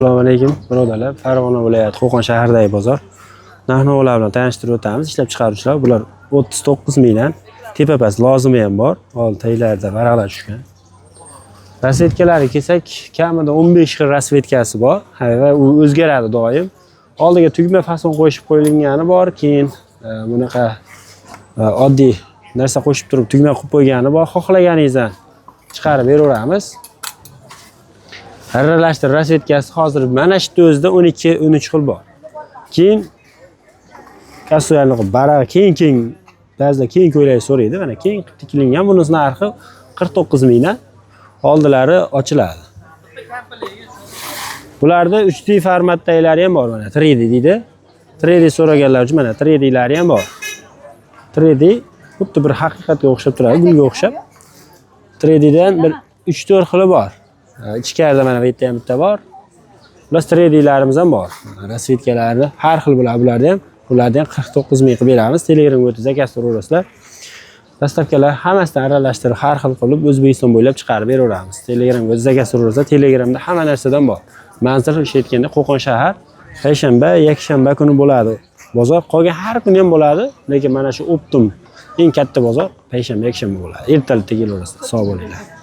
Assalomu alaykum birodarlar. Farg'ona viloyati Qo'qon shahridagi bozor. Narx-navolar bilan tanishtirib o'tamiz. Ishlab chiqaruvchilar bular 39 mingdan tepa-past lozimi ham bor. Hol taylarda varaqlar tushgan. Rasvetkalari kelsak, kamida 15 xil rasvetkasi bor va u o'zgaradi doim. Oldiga tugma fason qo'shib qo'yilgani bor, keyin bunaqa oddiy narsa qo'shib turib tugma qilib qo'ygani bor. Xohlaganingizdan chiqarib beraveramiz. Aralashtir rasvetkasi hozir mana shu o'zida 12-13 xil bor. Keyin kassoyarni baraq keng ba'zida keng ko'ylak so'raydi. Mana keng tikilgan bunisi narxi 49 mingdan oldilari ochiladi. Bularda 3D formatdagilari ham bor, mana 3D deydi. 3D so'raganlar uchun mana 3D'lari ham bor. 3D xuddi bir haqiqatga o'xshab turadi, bunga o'xshab. 3D'dan bir 3-4 xili bor. Ichkarida mana bu yerda ham bitta bor. Ular 3D'larimiz ham bor. Rasvetkalarni har xil bo'ladi bularda ham. Bularni ham 49 ming qilib beramiz. Telegramga o'tib zakaz so'rayverasizlar. Dastavkalar hammasidan aralashtirib har xil qilib O'zbekiston bo'ylab chiqarib beraveramiz. Telegramga o'tib zakaz so'rayverasizlar. Telegramda hamma narsadan bor. Manzil ishlayotganda Qo'qon shahar payshanba, yakshanba kuni bo'ladi. Bozor qolgan har kuni ham bo'ladi, lekin mana shu optim eng katta bozor payshanba, yakshanba bo'ladi. Ertalikda kelaverasizlar. Sog' bo'linglar.